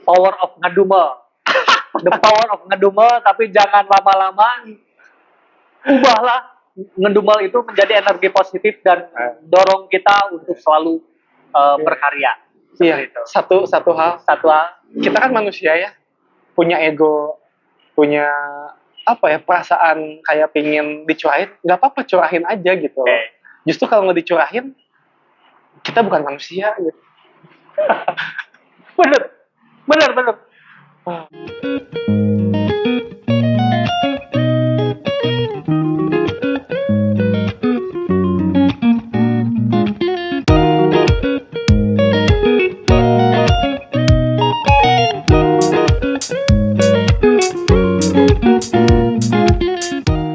power of ngedumel. The power of ngedumel, tapi jangan lama-lama. Ubahlah ngedumel itu menjadi energi positif dan dorong kita untuk selalu berkarya. Iya, Seperti itu. satu hal. Satu hal. Kita kan manusia ya, punya ego, punya perasaan kayak pingin dicurahin, nggak apa-apa curahin aja gitu. Oke. Justru kalau nggak dicurahin, kita bukan manusia gitu. Bener.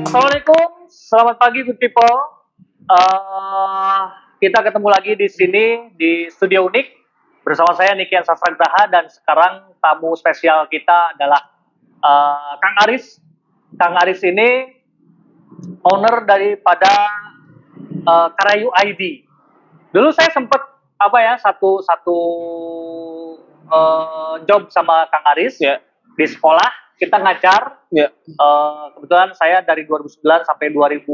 Assalamualaikum, selamat pagi good people. Kita ketemu lagi di sini di Studio Unik bersama saya Nikian Sasragraha, dan sekarang tamu spesial kita adalah Kang Aris. Kang Aris ini owner daripada Karayu ID. Dulu saya sempat satu job sama Kang Aris Ya. di sekolah. Kita ngajar. Ya. Kebetulan saya dari 2009 sampai 2000,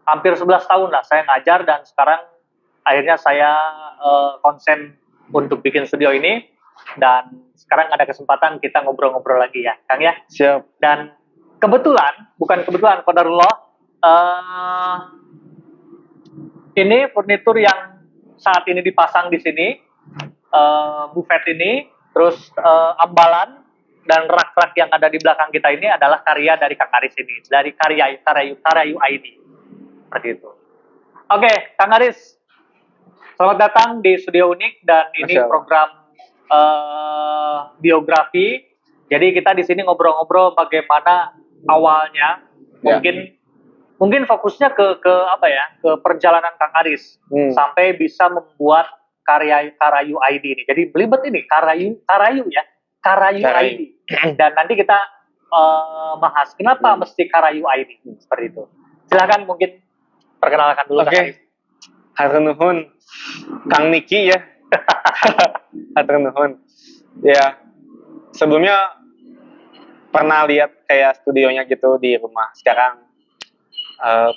hampir 11 tahun lah saya ngajar, dan sekarang akhirnya saya konsen untuk bikin studio ini, dan sekarang ada kesempatan kita ngobrol-ngobrol lagi ya, Kang ya. Siap. Dan bukan kebetulan, qadarullah, ini furnitur yang saat ini dipasang di sini, buffet ini, terus ambalan dan rak-rak yang ada di belakang kita ini adalah karya dari Kang Aris ini, dari Karayu ID. Seperti itu. Oke, Kang Aris, selamat datang di Studio Unik, dan ini program biografi. Jadi kita di sini ngobrol-ngobrol bagaimana awalnya, mungkin fokusnya ke perjalanan Kang Aris sampai bisa membuat Karayu ID ini. Jadi belibet ini Karayu ID. Dan nanti kita bahas kenapa mesti Karayu ID seperti itu. Silakan mungkin perkenalkan dulu. Oke. Hatur nuhun Kang Niki ya. Hatur nuhun. Ya. Sebelumnya pernah lihat kayak studionya gitu di rumah. Sekarang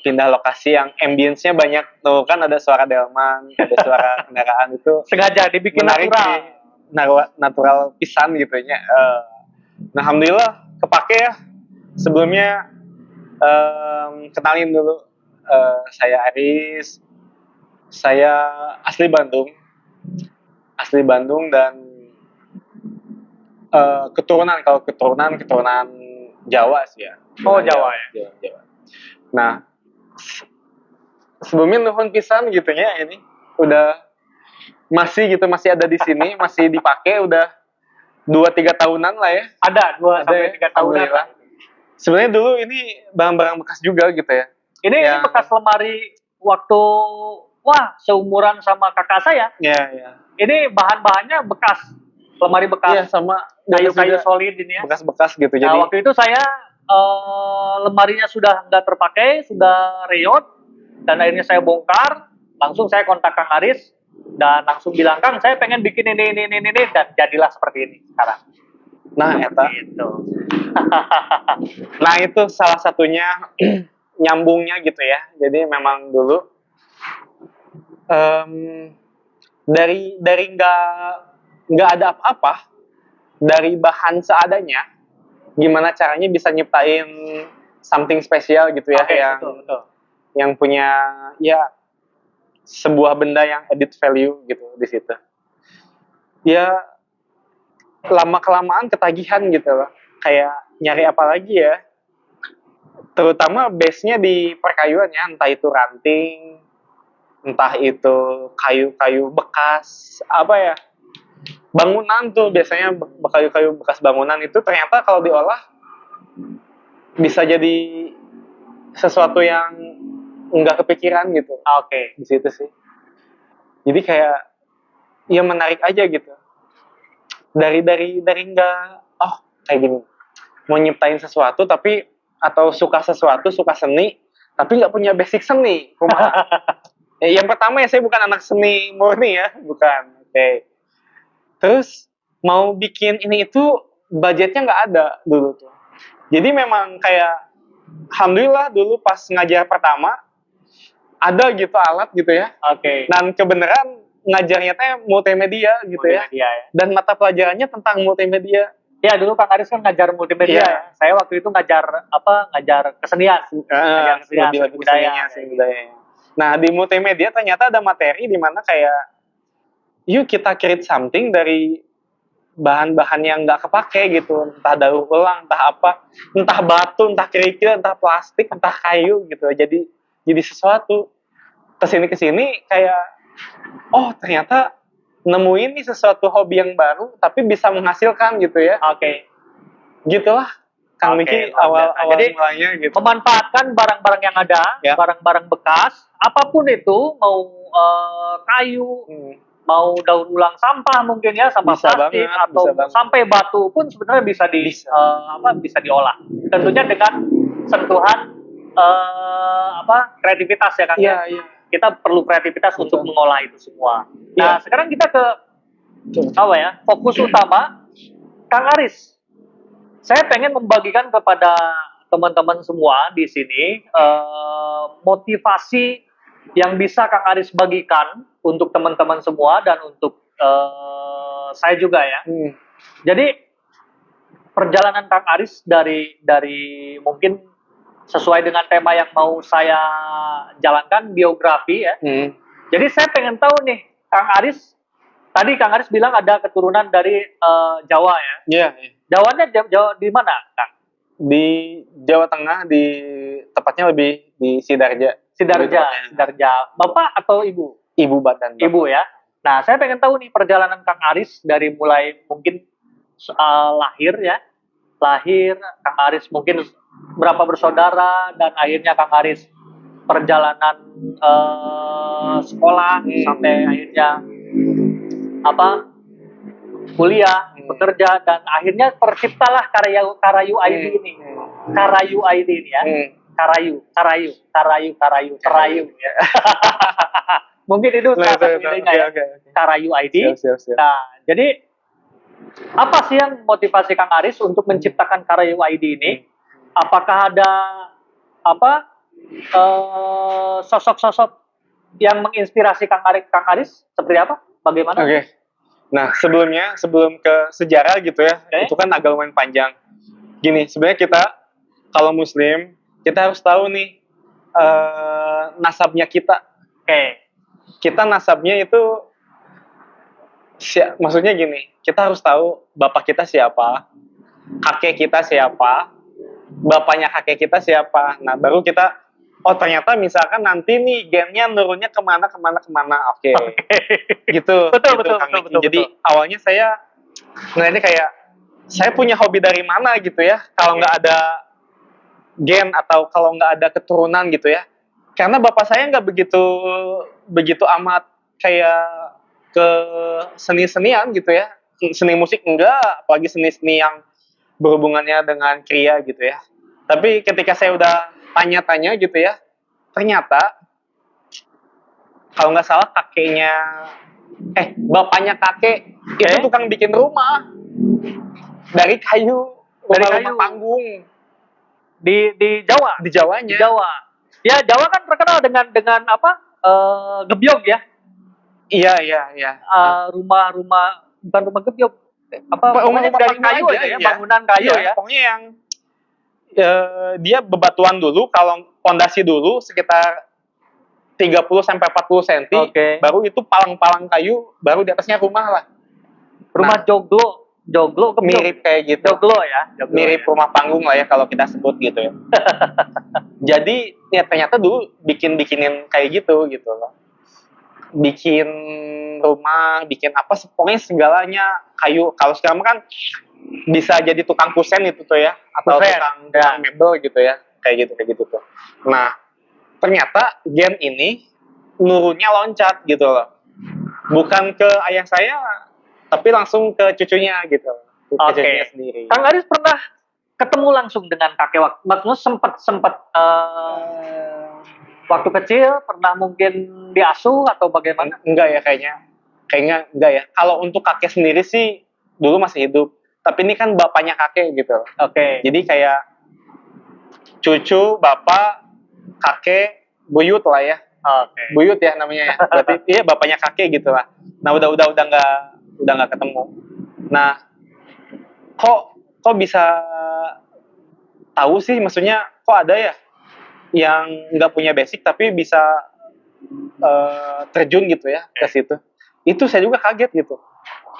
pindah lokasi yang ambience-nya banyak tuh, kan ada suara delman, ada suara kendaraan, itu sengaja dibikin menarik, natural pisan gitu ya. Nah, alhamdulillah kepake ya. Sebelumnya kenalin dulu, saya Aris. Saya asli Bandung dan keturunan Jawa sih ya. Oh, Jawa ya. Jawa. Nah, sebelumnya nuhun pisan gitu ya, ini udah masih ada di sini, masih dipakai udah 2-3 tahunan lah ya. Ada 2-3 tahunan lah. Sebenarnya dulu ini barang-barang bekas juga gitu ya. Ini bekas lemari waktu seumuran sama kakak saya. Iya. Ini bahan-bahannya bekas, lemari bekas. Iya, sama kayu-kayu solid ini ya. Bekas-bekas gitu. Nah, jadi waktu itu saya lemarinya sudah nggak terpakai, sudah reot, dan akhirnya saya bongkar. Langsung saya kontak Kang Aris dan langsung bilang, Kang, saya pengen bikin ini, dan jadilah seperti ini sekarang. Nah, itu. Nah, itu salah satunya nyambungnya gitu ya. Jadi memang dulu dari nggak ada apa-apa, dari bahan seadanya, gimana caranya bisa nyiptain something spesial gitu ya. Betul. Yang punya ya sebuah benda yang added value gitu di situ. Ya lama-kelamaan ketagihan gitu loh. Kayak nyari apa lagi ya. Terutama base-nya di perkayuan ya, entah itu ranting, entah itu kayu-kayu bekas, bangunan tuh biasanya kayu-kayu bekas bangunan itu ternyata kalau diolah bisa jadi sesuatu yang nggak kepikiran gitu. Oke. Di situ sih. Jadi kayak ya menarik aja gitu. Dari nggak kayak gini. Mau nyiptain sesuatu atau suka seni tapi nggak punya basic seni. Yang pertama ya, saya bukan anak seni murni ya, bukan. Oke. Terus mau bikin ini itu budgetnya nggak ada dulu tuh. Jadi memang kayak alhamdulillah dulu pas ngajar pertama ada gitu alat gitu ya. Oke. Dan kebenaran ngajarnya teh multimedia gitu Multimedia, ya. Dan mata pelajarannya tentang multimedia. Ya, dulu Kang Aris kan ngajar multimedia. Iya. Ya. Saya waktu itu ngajar kesenian. Ngajar kesenian, lebih budaya. seni budaya. Nah, di multimedia ternyata ada materi di mana kayak yuk kita create something dari bahan-bahan yang nggak kepake gitu, entah daur ulang, entah apa, entah batu, entah kerikil, entah plastik, entah kayu gitu. Jadi sesuatu kesini kayak oh ternyata nemuin nih sesuatu hobi yang baru tapi bisa menghasilkan gitu ya. Oke. Gitulah Kang Miki awal Jadi, mulanya gitu. Memanfaatkan barang-barang yang ada, Ya. barang-barang bekas, apapun itu, mau kayu, mau daur ulang sampah mungkin ya, sampah Bisa plastik banget, atau bisa banget. sampai batu pun sebenarnya bisa bisa diolah. Tentunya dengan sentuhan kreativitas ya Kang. Iya, iya. Kita perlu kreativitas Betul. untuk mengolah itu semua. Nah, sekarang kita ke fokus utama Kang Aris. Saya pengen membagikan kepada teman-teman semua di sini motivasi yang bisa Kang Aris bagikan untuk teman-teman semua dan untuk saya juga ya. Jadi perjalanan Kang Aris dari mungkin sesuai dengan tema yang mau saya jalankan, biografi ya. Jadi saya pengen tahu nih, Kang Aris, tadi Kang Aris bilang ada keturunan dari Jawa ya. Iya. Jawanya Jawa di mana, Kang? Di Jawa Tengah, tepatnya lebih di Sidarja. Sidarja. Bapak atau ibu? Ibu Badan. Ibu ya. Nah, saya pengen tahu nih perjalanan Kang Aris dari mulai mungkin lahir ya. Lahir, Kang Aris mungkin berapa bersaudara, dan akhirnya Kang Aris perjalanan sekolah sampai akhirnya kuliah, bekerja, dan akhirnya terciptalah Karayu ID ini. Karayu ID ini ya. Karayu ya. Mungkin itu salah satu idenya ya. Karayu ID. Siap. Nah, jadi apa sih yang motivasi Kang Aris untuk menciptakan Karayu ID ini? Apakah ada sosok-sosok yang menginspirasi Kang Aris seperti apa? Bagaimana? Oke. Nah, sebelum ke sejarah gitu ya, itu kan agak lumayan panjang. Gini, sebenarnya kita kalau Muslim, kita harus tahu nih nasabnya kita. Kita nasabnya itu, maksudnya gini, kita harus tahu bapak kita siapa, kakek kita siapa, bapaknya kakek kita siapa. Nah, baru kita, oh ternyata misalkan nanti nih gennya nurunnya kemana. Oke. Gitu. Betul. Jadi awalnya saya ngeliatnya kayak, saya punya hobi dari mana gitu ya, kalau nggak ada gen atau kalau nggak ada keturunan gitu ya. Karena bapak saya nggak begitu amat kayak ke seni-senian gitu ya. Seni musik enggak, apalagi seni-seni yang berhubungannya dengan kriya gitu ya. Tapi ketika saya udah tanya-tanya gitu ya, ternyata kalau nggak salah bapaknya kakek itu tukang bikin rumah dari kayu, rumah panggung di Jawa. Di Jawanya. Di Jawa. Ya, Jawa kan terkenal dengan gebyog ya. Iya. Rumah bukan rumah gebyog. Rumah dari kayu aja ya, bangunan kayu ya. Pokoknya yang dia bebatuan dulu, kalau pondasi dulu sekitar 30-40 cm, baru itu palang-palang kayu, baru di atasnya rumah lah. Rumah joglo mirip kayak gitu. Joglo ya. Mirip rumah panggung lah ya kalau kita sebut gitu ya. Jadi ya ternyata dulu bikinin kayak gitu loh. Bikin rumah, bikin apa, pokoknya segalanya kayu. Kalau sekarang kan bisa jadi tukang kusen itu tuh ya, atau tukang mebel gitu ya, kayak gitu tuh. Nah, ternyata gen ini nurunnya loncat gitu loh. Bukan ke ayah saya, tapi langsung ke cucunya gitu. Cucunya sendiri. Kang Aris pernah ketemu langsung dengan kakek maksudnya sempat waktu kecil pernah mungkin diasuh atau bagaimana? Enggak ya kayaknya enggak ya. Kalau untuk kakek sendiri sih dulu masih hidup. Tapi ini kan bapaknya kakek gitu. Oke. Jadi kayak cucu, bapak, kakek, buyut lah ya. Oke. Buyut ya namanya ya. Berarti iya bapaknya kakek gitu lah. Nah, udah nggak ketemu. Nah, kok bisa tahu sih, maksudnya kok ada ya yang nggak punya basic tapi bisa terjun gitu ya ke situ. Itu saya juga kaget gitu.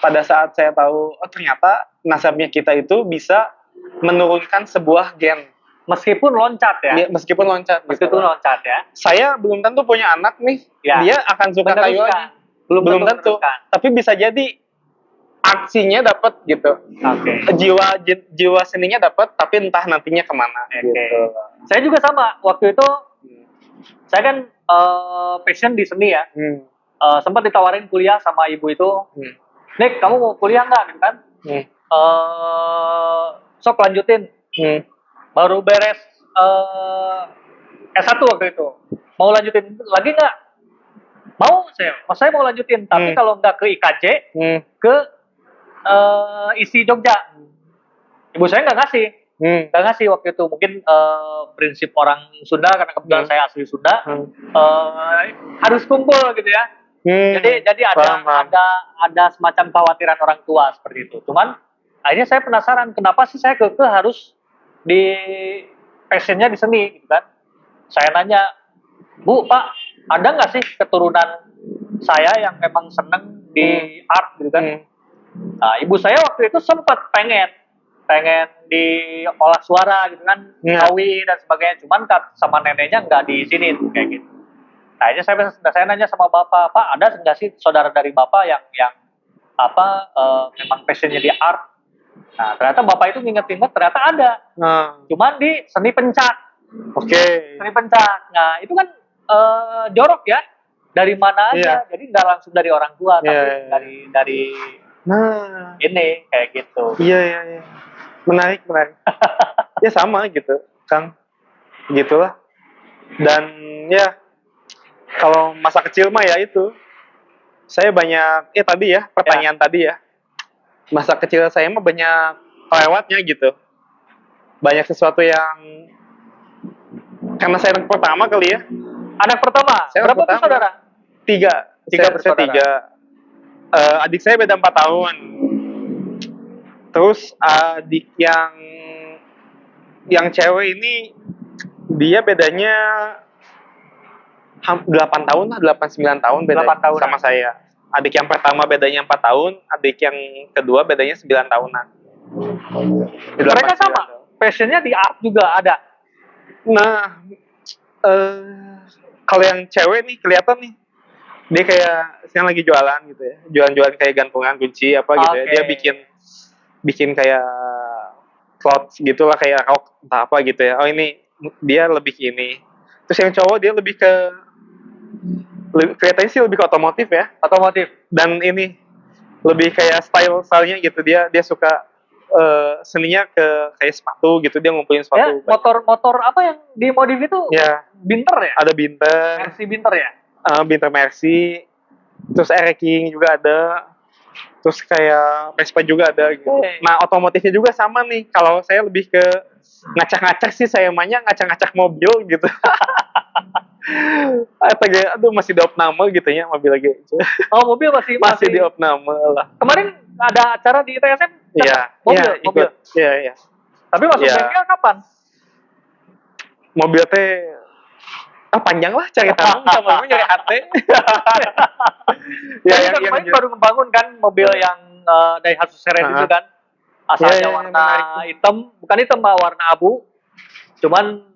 Pada saat saya tahu, oh ternyata nasabnya kita itu bisa menurunkan sebuah gen. Meskipun loncat ya. Meskipun loncat. Meskipun gitu. loncat ya. Saya belum tentu punya anak nih, Ya. dia akan suka kayu lagi. Belum tentu. Tapi bisa jadi aksinya dapat gitu. Oke. Jiwa seninya dapat, tapi entah nantinya kemana. Gitu. Saya juga sama. Waktu itu saya kan passion di seni ya. Sempat ditawarin kuliah sama ibu itu. Nick, kamu mau kuliah nggak gitu kan? Sok lanjutin. Baru beres S1 waktu itu. Mau lanjutin lagi nggak? Mau saya mau lanjutin. Tapi kalau nggak ke IKJ, ke isi Jogja. Ibu saya nggak ngasih. Nggak ngasih waktu itu. Mungkin prinsip orang Sunda, karena kebetulan saya asli Sunda, harus kumpul gitu ya. Jadi ada semacam kekhawatiran orang tua seperti itu. Cuman akhirnya saya penasaran kenapa sih saya kekeh harus di passionnya di seni gitu kan. Saya nanya, Bu, Pak, ada nggak sih keturunan saya yang memang seneng di art gitu kan? Nah, ibu saya waktu itu sempat pengen diolah suara gitu kan, kawi dan sebagainya. Cuman sama neneknya nggak diizinin kayak gitu. Nah, akhirnya saya nanya sama bapak, Pak, ada nggak sih saudara dari bapak yang memang passionnya di art? Nah, ternyata bapak itu nginget-nginget, ternyata ada. Cuman di seni pencak. Seni pencak. Nah, itu kan jorok ya. Dari mana aja. Jadi nggak langsung dari orang tua, tapi dari ini kayak gitu. Iya. Menarik. Ya sama gitu, Kang. Gitulah. Dan ya kalau masa kecil mah ya itu. Saya banyak tadi ya, pertanyaan tadi ya. Masa kecil saya mah banyak lewatnya gitu. Banyak sesuatu yang karena saya anak pertama kali ya. Anak pertama? Berapa saudara? 3. Saya 3. Adik saya beda 4 tahun. Terus adik yang cewek ini dia bedanya 8 tahun lah, 8-9 tahun beda sama saya. Adik yang pertama bedanya 4 tahun, adik yang kedua bedanya 9 tahunan. Mereka sama? Passionnya di art juga ada? Nah, kalau yang cewek nih kelihatan nih, dia kayak sekarang lagi jualan gitu ya, jualan kayak gantungan kunci apa gitu ya. Dia bikin kayak clothes gitulah, kayak rok entah apa gitu ya. Oh ini dia lebih ke ini. Terus yang cowok dia lebih ke kelihatannya sih lebih ke otomotif ya. Otomotif. Dan ini lebih kayak stylenya gitu, dia suka seninya ke kayak sepatu gitu, dia ngumpulin sepatu. Ya, motor apa yang dimodif itu? Ya. Binter ya? Ada Binter. Mercy Binter ya? Binter Mercy. Terus Air King juga ada. Terus kayak Vespa juga ada gitu. Nah, otomotifnya juga sama nih. Kalau saya lebih ke ngacak-ngacak sih, saya mainnya ngacak-ngacak mobil gitu. Aduh, masih di opname gitu ya mobil lagi. Oh, mobil masih di opname lah. Kemarin ada acara di ITSM? Iya, mobil. Iya. Tapi masuk bengkel kapan? Mobil teh panjang lah ceritanya, sama nyari hati. Ya, yang kemarin baru ngebangun kan mobil yang Daihatsu Seren itu kan. Asalnya warna hitam, bukan hitam, warna abu. Cuman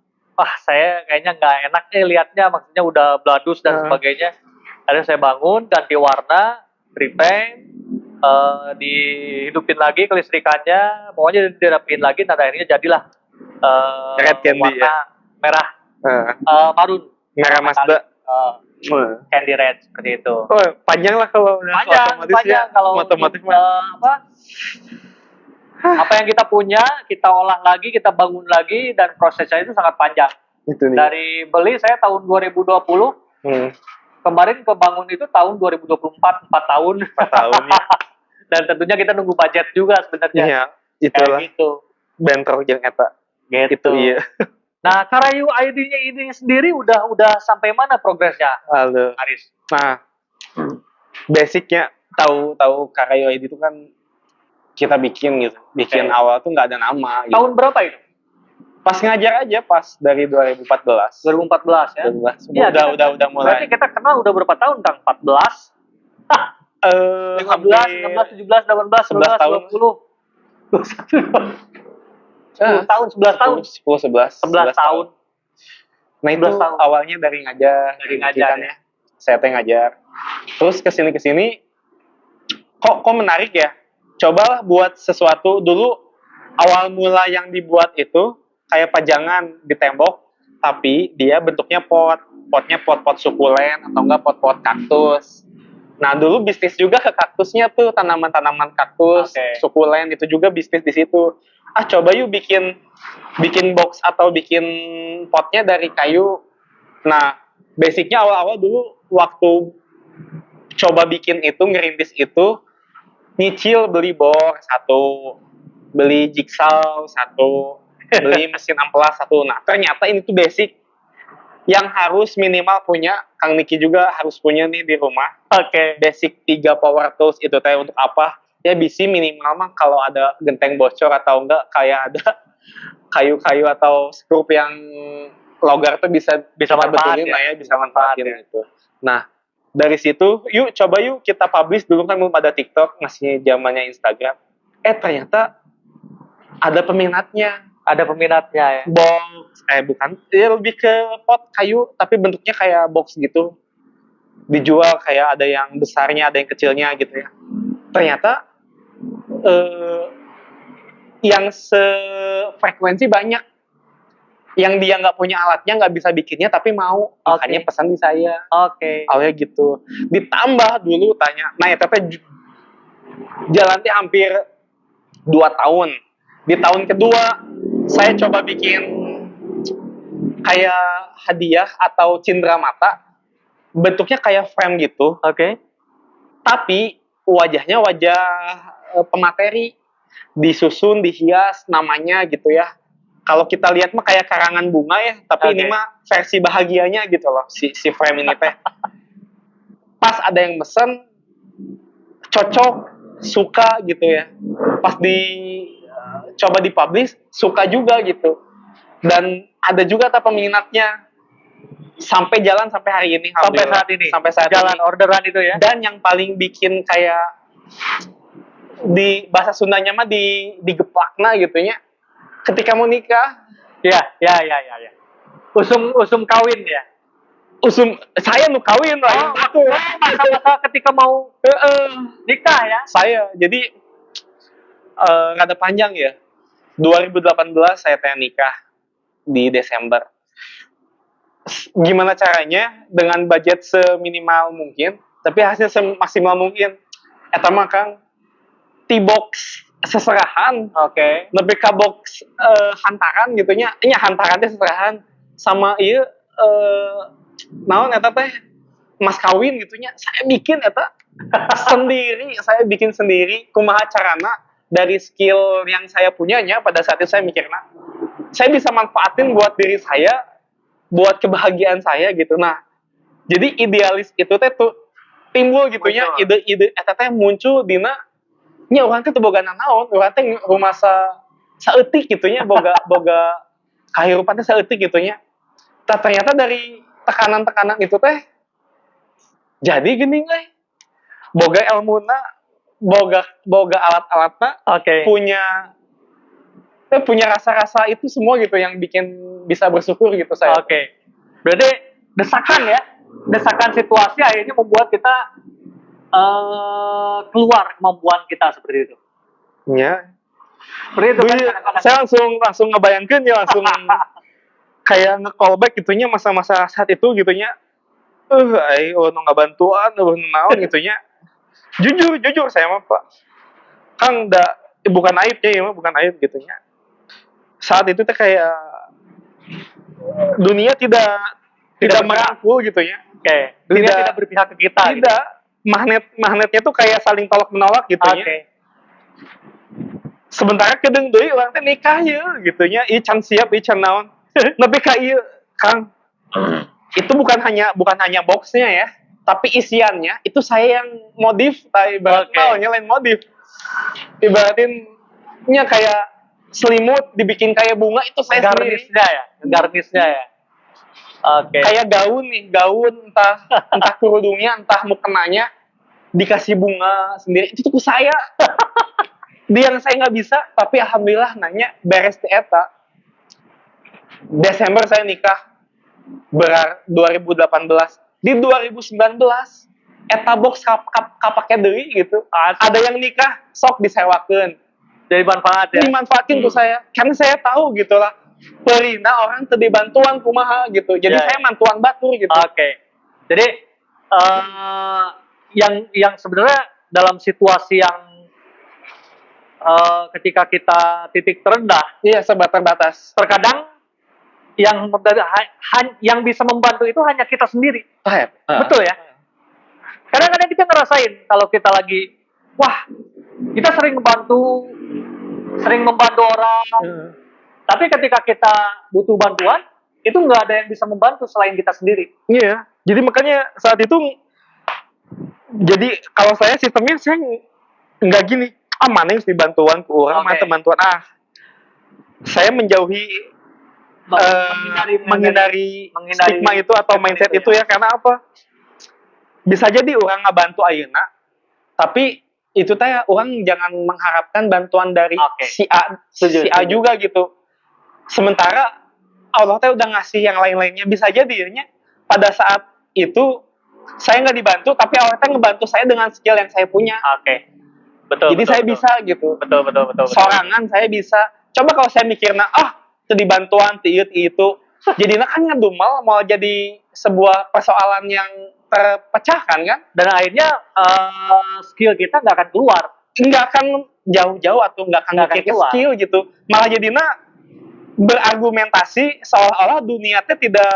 saya kayaknya nggak enak lihatnya, maksudnya udah bladus dan sebagainya. Akhirnya saya bangun, ganti warna, repaint, dihidupin lagi kelistrikannya, pokoknya dirapiin lagi, dan akhirnya jadilah Red Candy warna merah, marun, merah Mazda, Candy Red seperti itu. Oh, panjang lah kalau panjang kalau otomotif apa yang kita punya, kita olah lagi, kita bangun lagi, dan prosesnya itu sangat panjang. Dari beli saya tahun 2020, kemarin kebangun itu tahun 2024, 4 tahun. 4 tahun ya. Dan tentunya kita nunggu budget juga sebenarnya. Iya, Kayak itulah gitu. bentrok jeung eta. Gitu. Itu iya. Nah, Karayu ID-nya ini sendiri udah sampai mana progresnya, Lalu, Aris? nah, basicnya tahu Karayo ID itu kan kita bikin gitu. Bikin awal tuh nggak ada nama gitu. Tahun berapa itu? Pas ngajar aja pas dari 2014. 2014 ya. 2014. Iya, udah mulai. Berarti kita kenal udah berapa tahun, Kang? 14? 15, 16, 17, 18, 19, 20. 10 tahun, 11 tahun. 11 tahun. Nah itu tahun. awalnya dari ngajar. Dari ngajar kan, ya. Saya teh ngajar. Terus kesini kok menarik ya. Cobalah buat sesuatu dulu. Awal mula yang dibuat itu kayak pajangan di tembok, tapi dia bentuknya pot. Potnya pot-pot sukulen atau enggak pot-pot kaktus. Nah dulu bisnis juga ke kaktusnya tuh, tanaman-tanaman kaktus, sukulen itu juga bisnis di situ. Coba yuk bikin box atau bikin potnya dari kayu. Nah, basicnya awal-awal dulu waktu coba bikin itu, ngerintis itu, nyicil beli bor satu, beli jigsaw satu, beli mesin amplas satu. Nah, ternyata ini tuh basic yang harus minimal punya. Kang Niki juga harus punya nih di rumah. Basic 3 power tools itu teh untuk apa? Ya bisa minimal mah kalau ada genteng bocor atau enggak kayak ada kayu-kayu atau skrup yang loggar tuh bisa manfaatin ya, bisa manfaatin gitu. Nah, dari situ coba kita publish. Dulu kan belum ada TikTok, masih zamannya Instagram. Ternyata ada peminatnya. Ya. Box, bukan, lebih ke pot kayu tapi bentuknya kayak box gitu. Dijual kayak ada yang besarnya, ada yang kecilnya gitu ya. Ternyata yang sefrekuensi banyak. Yang dia nggak punya alatnya, nggak bisa bikinnya, tapi mau. Makanya pesan di saya. Awalnya gitu. Ditambah dulu tanya. Nah, ya tapi jalan hampir 2 tahun. Di tahun kedua, saya coba bikin kayak hadiah atau cindera mata. Bentuknya kayak frame gitu. Tapi wajahnya wajah pemateri. Disusun, dihias namanya gitu ya. Kalau kita lihat mah kayak karangan bunga ya, tapi ini mah versi bahagianya gitu loh, si frame ini teh. Pas ada yang mesen, cocok, suka gitu ya. Pas coba dipublish, suka juga gitu. Dan ada juga peminatnya. Sampai hari ini. Sampai saat jalan ini. Orderan itu ya. Dan yang paling bikin kayak di bahasa Sundanya mah digeplakna gitu nya. Ketika mau nikah. Ya. Usum kawin ya. Saya nu kawin lah. Masa-masa ketika mau nikah ya. Saya jadi rada panjang ya. 2018 saya nikah di Desember. Gimana caranya dengan budget seminimal mungkin, tapi hasil semaksimal mungkin. Eta mah Kang T-box seserahan. Lebih ke box hantaran gitu nya. Nya hantaran teh seserahan sama ieu naon eta teh mas kawin gitu nya. Saya bikin eta saya bikin sendiri kumaha carana dari skill yang saya punyanya. Pada saat itu saya mikirna saya bisa manfaatin buat diri saya, buat kebahagiaan saya gitu. Nah, jadi idealis itu teh tuh timbul gitu nya, ide eta teh muncul dina nya urang teh teu boga nanaon, urang teh rumah saeutik gitu nya, boga kahirupan teh saeutik gitu nya. Ternyata dari tekanan-tekanan itu teh jadi geuning euy. Boga ilmuna, boga alat-alatna, punya rasa-rasa itu semua gitu yang bikin bisa bersyukur gitu saya. Berarti desakan situasi akhirnya membuat kita keluar kemampuan kita seperti itu. Ya. Seperti itu kan. Saya langsung ngebayangkeun ya, langsung kayak nge-callback gitunya masa-masa saat itu gitunya. Nu ngabantuan, naon gitunya. Jujur saya mah Pak. Kang bukan aibnya ya, bukan aib gitunya. Saat itu teh kayak dunia tidak merangkul gitu ya. Dunia tidak berpihak ke kita. Tidak. magnetnya tuh kayak saling tolak menolak gitu Oke. nya. Sementara kedeng deui urang teh nikah ye gitu nya. Ieu can siap, ieu can naon. Nepi ka ieu, Kang. Itu bukan hanya boxnya ya, tapi isiannya itu saya yang modif, ibaratnya lain modif. Ibaratinnya kayak selimut dibikin kayak bunga itu saya sendiri. Garnisnya ya. Oke. Kayak gaun entah kerudungnya, entah mukenanya dikasih bunga sendiri. Itu tuh saya. Dia yang saya nggak bisa, tapi alhamdulillah nanya beres ti eta. Desember saya nikah 2018. Di 2019 eta box kapake deui gitu. Ada yang nikah sok disewakeun. Jadi manfaat ya. Dimanfaatin tuh saya. Karena saya tahu gitu lah. Perina orang teu dibantuan kumaha gitu. Jadi saya mantuan batur gitu. Oke. Jadi yang sebenarnya dalam situasi yang ketika kita titik terendah, iya, terbatas. terkadang yang bisa membantu itu hanya kita sendiri. Betul ya. Kadang-kadang kita ngerasain kalau kita lagi, wah, kita sering membantu orang, tapi ketika kita butuh bantuan, itu nggak ada yang bisa membantu selain kita sendiri. Iya. Jadi makanya saat itu, jadi kalau saya sistemnya saya nggak gini, mana yang dibantuan ke orang, mana teman-teman, saya menjauhi menghindari stigma itu atau mindset itu ya. Karena apa? Bisa jadi orang ngebantu ayeuna, tapi itu teh orang jangan mengharapkan bantuan dari si A juga gitu. Sementara Allah teh udah ngasih yang lain-lainnya. Bisa jadinya pada saat itu saya nggak dibantu, tapi Allah teh ngebantu saya dengan skill yang saya punya. Betul. Jadi saya bisa gitu. Betul. Sorangan saya bisa. Coba kalau saya mikirna, itu dibantuan, itu. Jadinya kan ngedumel, mau jadi sebuah persoalan yang terpecahkan kan. Dan akhirnya skill kita nggak akan keluar. Nggak akan jauh-jauh atau nggak akan mikir skill gitu. Malah jadinya berargumentasi seolah-olah dunia teh tidak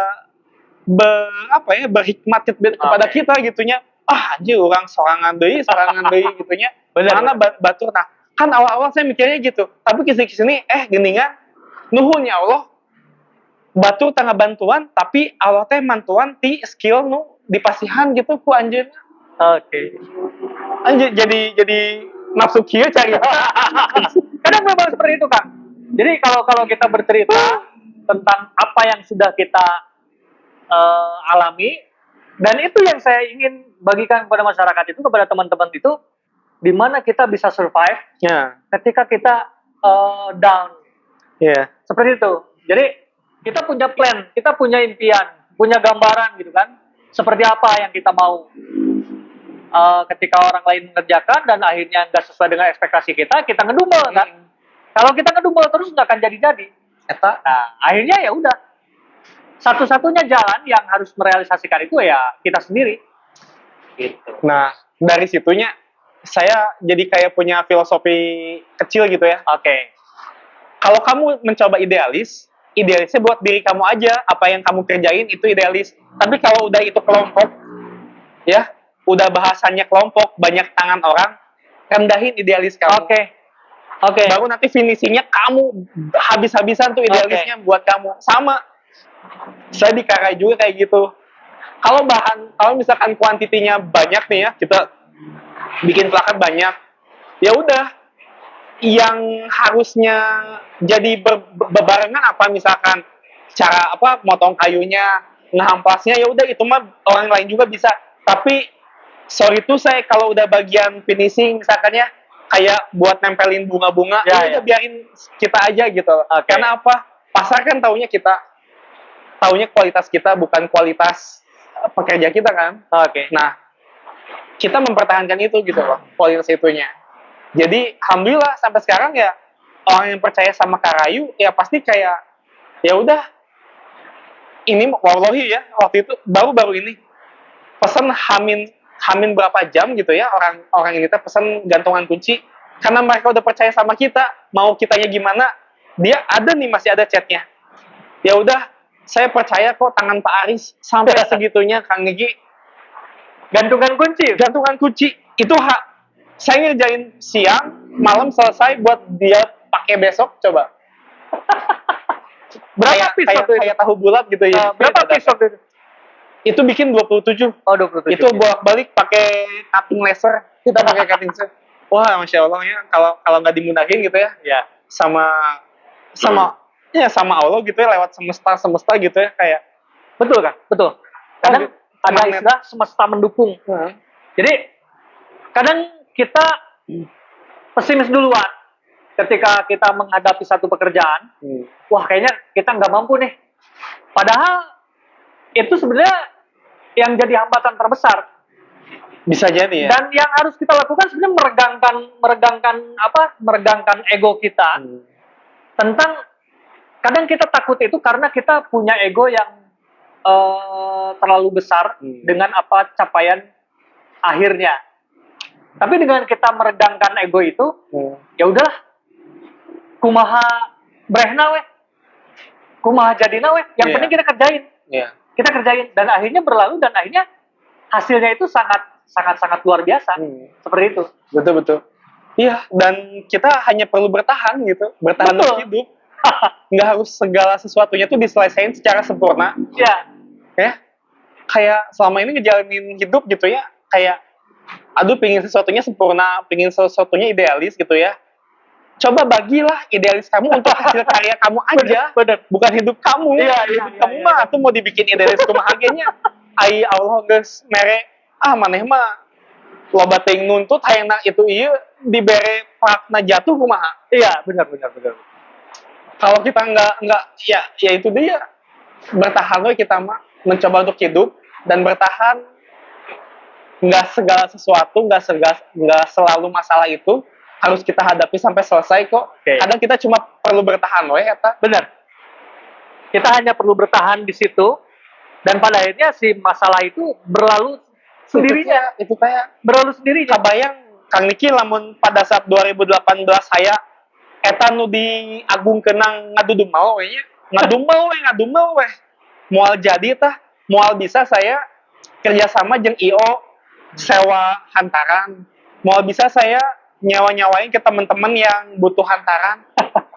berhikmat kepada kita gitunya. Anjir orang sorangan deui gitunya. Mana batur. Nah, kan awal-awal saya mikirnya gitu. Tapi kesini geningan nuhun ya Allah. Batur tengah bantuan, tapi Allah teh mantuan ti skill nu dipasihan gitu ku anjeun. Anjir jadi nafsu kieu cari. Kadang memang seperti itu, Kak. Jadi kalau kita bercerita tentang apa yang sudah kita alami, dan itu yang saya ingin bagikan kepada masyarakat itu, kepada teman-teman itu, di mana kita bisa survive ketika kita down. Seperti itu. Jadi kita punya plan, kita punya impian, punya gambaran gitu kan, seperti apa yang kita mau. Ketika orang lain mengerjakan dan akhirnya nggak sesuai dengan ekspektasi kita ngedumel kan. Kalau kita ngedumel terus nggak akan jadi-jadi. Nah, akhirnya ya udah. Satu-satunya jalan yang harus merealisasikan itu ya kita sendiri. Gitu. Nah, dari situnya saya jadi kayak punya filosofi kecil gitu ya. Kalau kamu mencoba idealisnya buat diri kamu aja. Apa yang kamu kerjain itu idealis. Tapi kalau udah itu kelompok, ya, udah bahasanya kelompok, banyak tangan orang, rendahin idealis kamu. Baru nanti finishingnya kamu habis-habisan tuh idealisnya buat kamu. Sama. Saya di Karai juga kayak gitu. Kalau misalkan kuantitinya banyak nih ya, kita bikin plakat banyak, ya udah. Yang harusnya jadi bebarengan apa misalkan cara motong kayunya, ngehamplasnya, ya udah itu mah orang lain juga bisa. Tapi sorry tuh saya kalau udah bagian finishing misalkan ya, kayak buat nempelin bunga-bunga, udah biarin kita aja gitu. Karena apa? Pasar kan taunya kualitas kita bukan kualitas pekerja kita kan. Nah, kita mempertahankan itu gitu loh, kualitas itunya. Jadi alhamdulillah sampai sekarang ya orang yang percaya sama Karayu ya pasti kayak ya udah. Ini wallahi ya, waktu itu baru ini pesan hamin berapa jam gitu ya, orang ini pesan gantungan kunci karena mereka udah percaya sama kita. Mau kitanya gimana, dia ada nih, masih ada chatnya. Ya udah, saya percaya kok tangan Pak Aris sampai segitunya. Kang Negi Gantungan kunci. Gantungan kunci itu saya ngerjain siang, malam selesai buat dia pakai besok, coba. Berapa piece waktu itu? Kayak tahu bulat gitu ya. Berapa piece waktu itu? Itu bikin 27. Oh, 27. Itu bolak-balik pakai cutting laser. Kita pakai cutting laser. Wah, Masya Allah ya, kalau nggak dimudahin gitu ya. Ya. Sama Allah gitu ya, lewat semesta gitu ya, kayak Betul kan? Betul. Kadang ada istilah semesta mendukung. Jadi kadang kita pesimis duluan ketika kita menghadapi satu pekerjaan. Wah, kayaknya kita nggak mampu nih. Padahal itu sebenarnya yang jadi hambatan terbesar. Bisa jadi ya. Dan yang harus kita lakukan sebenarnya meregangkan ego kita. Tentang kadang kita takut itu karena kita punya ego yang terlalu besar dengan apa capaian akhirnya. Tapi dengan kita meredangkan ego itu, ya udahlah, kumaha brehna weh, kumaha jadina weh. Yang penting kita kerjain, kita kerjain, dan akhirnya berlalu, dan akhirnya hasilnya itu sangat luar biasa. Seperti itu. Betul. Iya, dan kita hanya perlu bertahan gitu, bertahan untuk hidup. Nggak harus segala sesuatunya tuh diselesaikan secara sempurna. Iya. Ya, kayak selama ini ngejalanin hidup gitu ya, kayak aduh pingin sesuatunya sempurna, pingin sesuatunya idealis gitu ya. Coba bagilah idealis kamu untuk hasil karya kamu aja, bukan hidup kamu. Hidup kamu mah tuh mau dibikin idealis kumaha genya. Ai Allah geus mere maneh mah loba teuing nuntut hayangna itu ieu dibere prakna jatuh kumaha. Iya, benar. Kalau kita nggak ya itu dia, bertahan we kita mah, mencoba untuk hidup dan bertahan. Nggak segala sesuatu, nggak selalu masalah itu harus kita hadapi sampai selesai kok. Kadang kita cuma perlu bertahan we eta. Benar. Kita hanya perlu bertahan di situ, dan pada akhirnya si masalah itu berlalu sendirinya. Itu kayak berlalu sendirinya. Kabayang Kang Niki lamun pada saat 2018 saya eta nu diagungkeunang ngadudumel we nya. Ngadumel we. Moal jadi tah, moal bisa saya kerjasama jeung IO sewa hantaran. Moal bisa saya nyawain ke teman-teman yang butuh hantaran.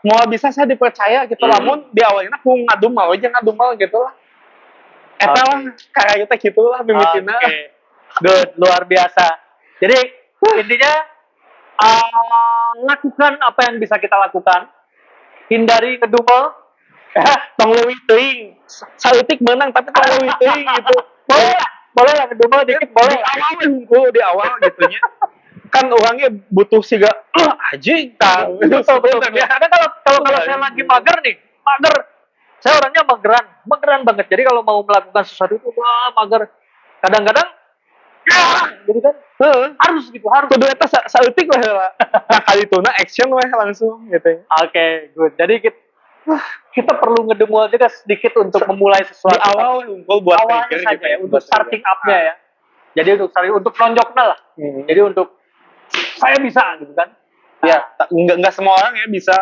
Moal bisa saya dipercaya gitu, lamun di awalnya aku ngadumel gitu lah. Eta lah karya kita gitu lah mimitina. Good, luar biasa. Jadi intinya lakukan apa yang bisa kita lakukan. Hindari ngedumel. Tong leuwih teuing. Saeutik menang tapi tong leuwih teuing gitu. Boleh lah ngedumel dikit, boleh. Di awal gitu nya. Kan orangnya butuh siga anjing kan. Betul. Karena kalau saya lagi mager nih, saya orangnya mageran banget. Jadi kalau mau melakukan sesuatu itu mager. Kadang-kadang jadi kan harus kudu eta saeutik we heula. Nah kali tuna action we langsung gitu. Oke, good. Jadi kita perlu ngedumel juga sedikit untuk memulai sesuatu. Di awal unggul buat awalnya saja ya, untuk starting up-nya ya. Jadi untuk nonjoknya lah. Jadi untuk saya bisa gitu kan. Ya, enggak semua orang ya bisa.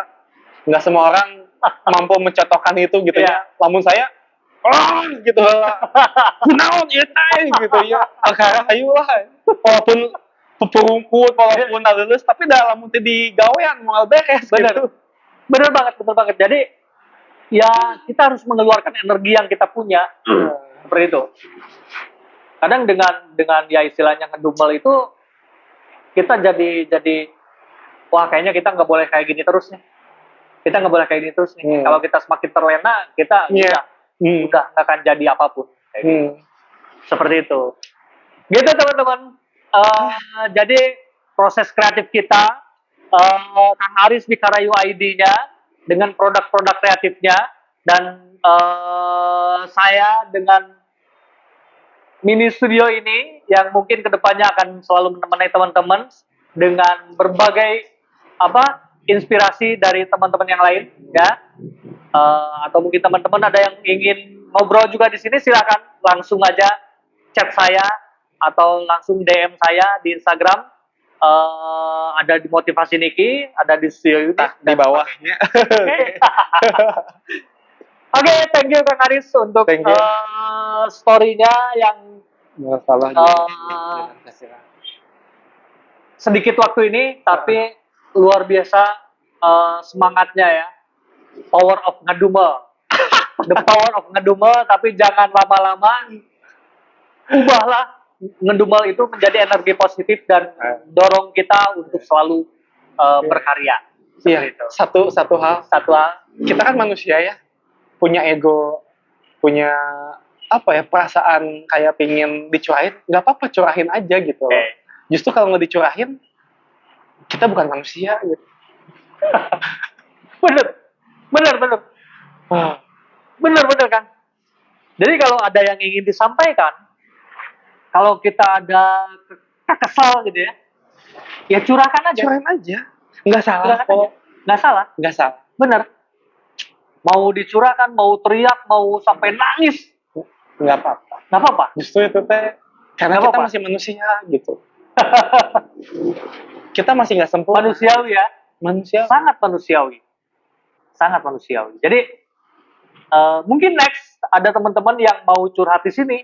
Enggak semua orang mampu mencontohkan itu gitu ya. Lamun saya gitu lah. Kunaon ieu teh gitu ya. Akara hayu lah. Walaupun pupurungkut, walaupun lulus, tapi dah lamun teu digawean moal beres gitu. Bener banget. Jadi ya kita harus mengeluarkan energi yang kita punya. Seperti itu. Kadang dengan ya istilahnya ngedumel itu kita jadi wah kayaknya kita nggak boleh kayak gini terus nih. Kalau kita semakin terlena, kita udah nggak akan jadi apapun. Seperti itu. Gitu teman-teman. Jadi proses kreatif kita, Kang Aris di Karayu ID-nya dengan produk-produk kreatifnya, dan saya dengan mini studio ini yang mungkin kedepannya akan selalu menemani teman-teman dengan berbagai inspirasi dari teman-teman yang lain ya. Atau mungkin teman-teman ada yang ingin ngobrol juga di sini, silakan langsung aja chat saya atau langsung DM saya di Instagram. Ada di Motivasi Niki, ada di studio ini di bawahnya. Oke, thank you Kang Aris untuk story-nya yang Masalah Eh, sedikit waktu ini, tapi luar biasa semangatnya ya. Power of ngedumel. The power of ngedumel, tapi jangan lama-lama. Ubahlah ngedumel itu menjadi energi positif dan dorong kita untuk selalu berkarya. Iya, Seperti itu. satu hal, kita kan manusia ya, punya ego, punya apa ya, perasaan kayak pingin dicurahin, nggak apa-apa, curahin aja gitu loh. Oke. Justru kalau nggak dicurahin, kita bukan manusia gitu. Bener, bener, bener. Bener, bener kan. Jadi kalau ada yang ingin disampaikan, kalau kita ada kesal gitu ya, ya curahkan aja. Curahin aja, nggak salah Curahkan aja. kok, Nggak salah, nggak salah, bener. Mau dicurahkan, mau teriak, mau sampai nangis, nggak apa-apa. nggak apa-apa. Justru itu teh, karena Nggak kita apa-apa. masih manusia gitu. Kita masih nggak sempurna. Manusiawi ya, Manusia. sangat manusiawi, sangat manusiawi. Jadi mungkin next ada teman-teman yang mau curhat di sini,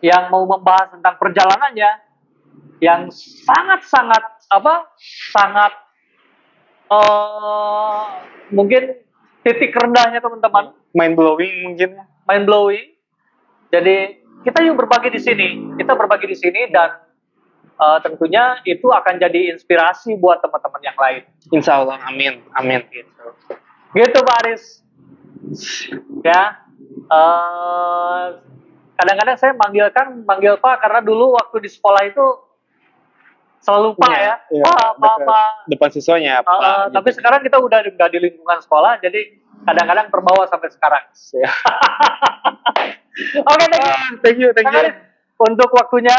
yang mau membahas tentang perjalanannya, yang sangat-sangat sangat mungkin titik rendahnya teman-teman, Mind blowing mungkin. mind blowing. Jadi kita yuk berbagi di sini, dan tentunya itu akan jadi inspirasi buat teman-teman yang lain. Insya Allah, amin, amin. Gitu Pak Aris. Ya, kadang-kadang saya manggil Pak karena dulu waktu di sekolah itu selalu Pak ya, Pak. Depan siswanya Pak. Tapi sekarang kita udah nggak di lingkungan sekolah, jadi kadang-kadang terbawa sampai sekarang. Oke, Thank you. Kang Aris, untuk waktunya.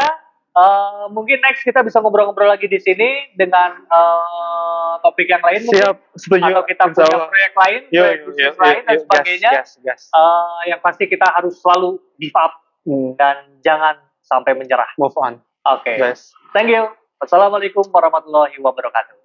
Mungkin next kita bisa ngobrol-ngobrol lagi di sini dengan topik yang lain. Siap, setuju. Atau kita punya proyek lain, proyek bisnis lain dan sebagainya. Gas. Yang pasti kita harus selalu give up dan jangan sampai menyerah. Move on. Oke. Guys. Thank you. Wassalamualaikum warahmatullahi wabarakatuh.